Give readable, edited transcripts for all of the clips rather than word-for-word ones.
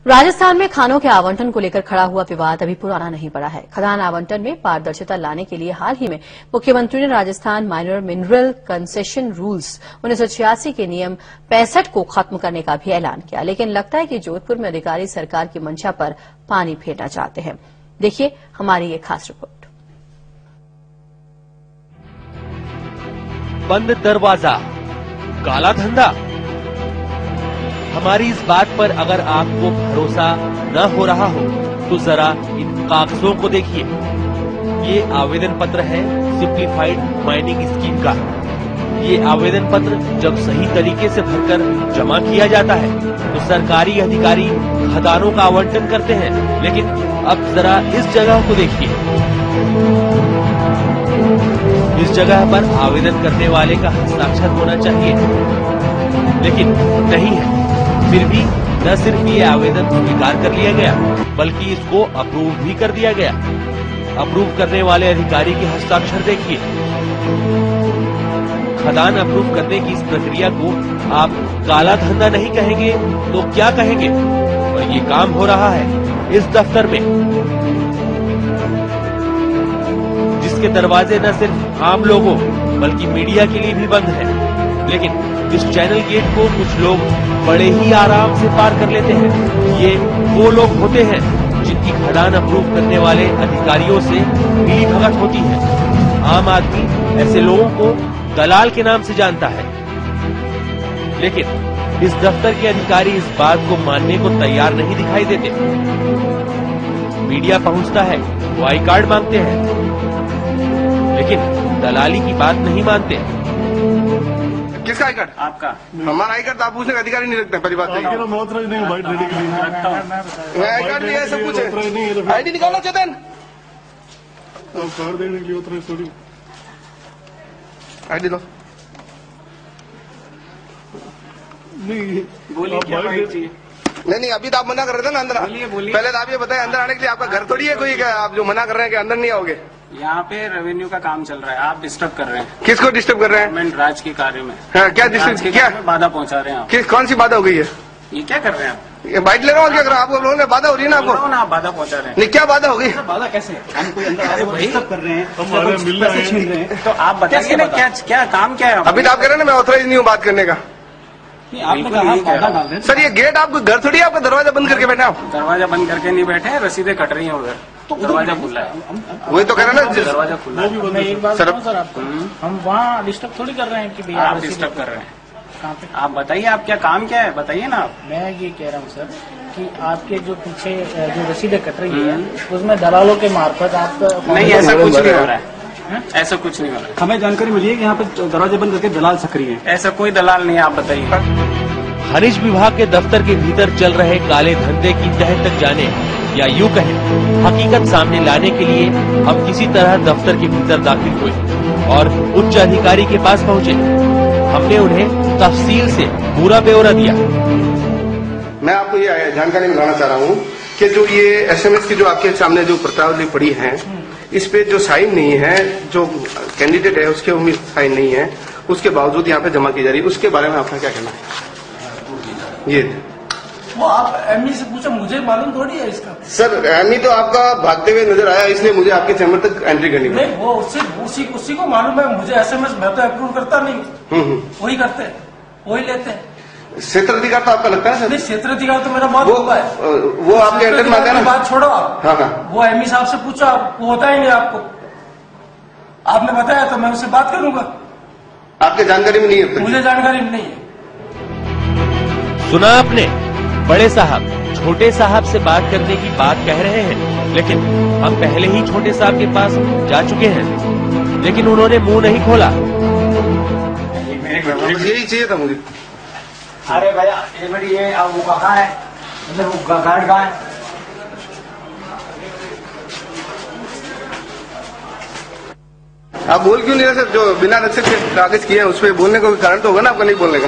राजस्थान में खानों के आवंटन को लेकर खड़ा हुआ विवाद अभी पुराना नहीं पड़ा है। खदान आवंटन में पारदर्शिता लाने के लिए हाल ही में मुख्यमंत्री ने Rajasthan minor mineral concession rules 1986 के नियम 65 को खत्म करने का भी ऐलान किया, लेकिन लगता है कि जोधपुर में अधिकारी सरकार की मंशा पर पानी फेरना चाहते हैं। देखिए हमारी ये खास रिपोर्ट। बंद दरवाजा, काला धंधा। हमारी इस बात पर अगर आपको भरोसा न हो रहा हो तो जरा इन कागजों को देखिए। ये आवेदन पत्र है सिंप्लीफाइड माइनिंग स्कीम का। ये आवेदन पत्र जब सही तरीके से भरकर जमा किया जाता है तो सरकारी अधिकारी खदानों का आवंटन करते हैं। लेकिन अब जरा इस जगह को देखिए। इस जगह पर आवेदन करने वाले का हस्ताक्षर होना चाहिए, लेकिन नहीं है। फिर भी न सिर्फ ये आवेदन स्वीकार कर लिया गया बल्कि इसको अप्रूव भी कर दिया गया। अप्रूव करने वाले अधिकारी के हस्ताक्षर देखिए। खदान अप्रूव करने की इस प्रक्रिया को आप काला धंधा नहीं कहेंगे तो क्या कहेंगे? और ये काम हो रहा है इस दफ्तर में, जिसके दरवाजे न सिर्फ आम लोगों बल्कि मीडिया के लिए भी बंद है। लेकिन इस चैनल गेट को कुछ लोग बड़े ही आराम से पार कर लेते हैं। ये वो लोग होते हैं जिनकी खदान अप्रूव करने वाले अधिकारियों से मिली भगत होती है। आम आदमी ऐसे लोगों को दलाल के नाम से जानता है, लेकिन इस दफ्तर के अधिकारी इस बात को मानने को तैयार नहीं दिखाई देते। मीडिया पहुंचता है, वो आई कार्ड मांगते हैं, लेकिन दलाली की बात नहीं मानते। किसका आई कार्ड? आपका। हमारा आई कार्ड आप पूछने का अधिकारी नहीं रखते। पहली बात मैं आई कार्ड नहीं है, सब कुछ है। आईडी निकालो चेतन। आईडी लो। बोलिए क्या चाहिए? नहीं अभी तो आप मना कर रहे थे ना अंदर। बोलिए। पहले तो आप ये बताएं, अंदर आने के लिए आपका घर थोड़ी है कोई, क्या आप जो मना कर रहे हैं कि अंदर नहीं आओगे? यहाँ पे रेवेन्यू का काम चल रहा है, आप डिस्टर्ब कर रहे हैं। किसको डिस्टर्ब कर रहे हैं? गवर्नमेंट राज के कार्य में। हाँ, क्या डिस्टर्ब, क्या बाधा पहुँचा रहे हैं आप? कौन सी बाधा हो गई है? ये क्या कर रहे हैं आप? ये बाइट ले रहा हूँ, क्या कर रहा हूँ? आप लोगों ने बाधा हो रही है ना आपको? आप बाधा पहुँचा रहे हैं। नहीं, क्या बाधा हो गई? बाधा कैसे? हम कोई अंदर डिस्टर्ब कर रहे हैं, पैसे छीन रहे हैं, तो आप बताइए ना क्या काम क्या है? अभी तो आप कह रहे हैं ना मैं ऑथराइज नहीं हूँ बात करने का। आपने कहा सर ये गेट आपको घर थोड़ी है, आपका दरवाजा बंद करके बैठे आप? दरवाजा बंद करके नहीं बैठे हैं, रसीदें कट रही हैं उधर, दरवाजा खुला है। वही तो कह रहे हैं ना, दरवाजा खुला है। मैं एक बात बताऊं सर आपको, हम वहाँ डिस्टर्ब थोड़ी कर रहे हैं कि भैया आप डिस्टर्ब कर रहे हैं। कहाँ पे? आप बताइए, आप क्या काम क्या है, बताइए ना आप। मैं ये कह रहा हूँ सर कि आपके जो पीछे जो रसीदें कट रही है उसमें दलालों के मार्फत आप नहीं, ऐसा कुछ नहीं हो रहा है। ऐसा कुछ नहीं हो रहा है। हमें जानकारी मिली है कि यहाँ पे दरवाजे बंद करके दलाल सक्रिय है। ऐसा कोई दलाल नहीं है, आप बताइए। खनिज विभाग के दफ्तर के भीतर चल रहे काले धंधे की तह तक जाने या यूं कहें हकीकत सामने लाने के लिए हम किसी तरह दफ्तर के भीतर दाखिल हुए और उच्च अधिकारी के पास पहुंचे। हमने उन्हें तफसील से पूरा ब्यौरा दिया। मैं आपको ये जानकारी मिलाना चाह रहा हूँ कि जो ये SMS की जो आपके सामने जो प्रतावली पड़ी है, इस पे जो साइन नहीं है, जो कैंडिडेट है उसके उम्मीद साइन नहीं है, उसके बावजूद यहाँ पे जमा की जा रही है, उसके बारे में आपका क्या कहना है? ये वो आप एमई से पूछो, मुझे मालूम थोड़ी है इसका। सर एमई तो आपका भागते हुए नजर आया, इसलिए मुझे आपके चैम्बर तक एंट्री करनी पड़ी। नहीं, वो उसी को मालूम है। मुझे SMS मैं तो अप्रूव करता नहीं, वही करते हैं, वही लेते हैं। क्षेत्र अधिकार तो आपका लगता है सर? नहीं, क्षेत्र अधिकार तो मेरा बहुत होगा है। वो आपके अंडर में आता है ना? बात छोड़ो आप। हाँ। वो एमई साहब से पूछो, वो होता ही नहीं आपको। आपने बताया तो मैं उससे बात करूंगा। आपके जानकारी में नहीं है? मुझे जानकारी में नहीं है। सुना आपने, बड़े साहब छोटे साहब से बात करने की बात कह रहे हैं, लेकिन हम पहले ही छोटे साहब के पास जा चुके हैं, लेकिन उन्होंने मुंह नहीं खोला। यही चाहिए था मुझे। अरे भैया एक मिनट, ये वो कहाँ है, मतलब वो गार्ड कहाँ है? आप बोल क्यों नहीं रहे सर? जो बिना रक्षक के कागज किए हैं उस पर बोलने का कारण तो होगा ना आपका नहीं बोलने का।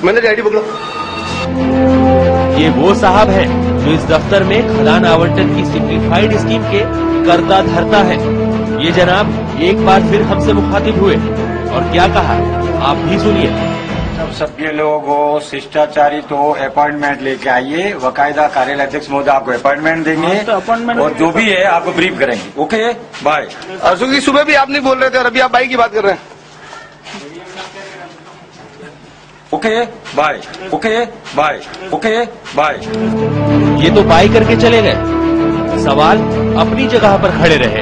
मैंने आईडी पकड़ो। ये वो साहब हैं जो इस दफ्तर में खदान आवंटन की सिंप्लीफाइड स्कीम के कर्ता धर्ता है। ये जनाब एक बार फिर हमसे मुखातिब हुए और क्या कहा आप भी सुनिए। सब सभ्य लोग हो, शिष्टाचारी तो अपॉइंटमेंट लेके आइए, बाकायदा कार्यालय अध्यक्ष महोदय आपको अपॉइंटमेंट देंगे और जो भी है आपको ब्रीफ करेंगे। Okay bye. अशोक जी सुबह भी आप नहीं बोल रहे थे और अभी आप बाई की बात कर रहे हैं। Okay bye, okay bye, okay bye. ये तो बाई करके चले गए, सवाल अपनी जगह पर खड़े रहे।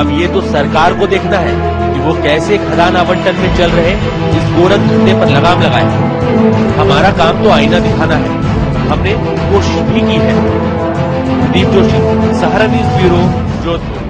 अब ये तो सरकार को देखना है कि वो कैसे खदान आवंटन में चल रहे इस गोरख धंधे पर लगाम लगाए। हमारा काम तो आईना दिखाना है, हमने कोशिश भी की है। दीप जोशी, सहारा न्यूज ब्यूरो, जोधपुर।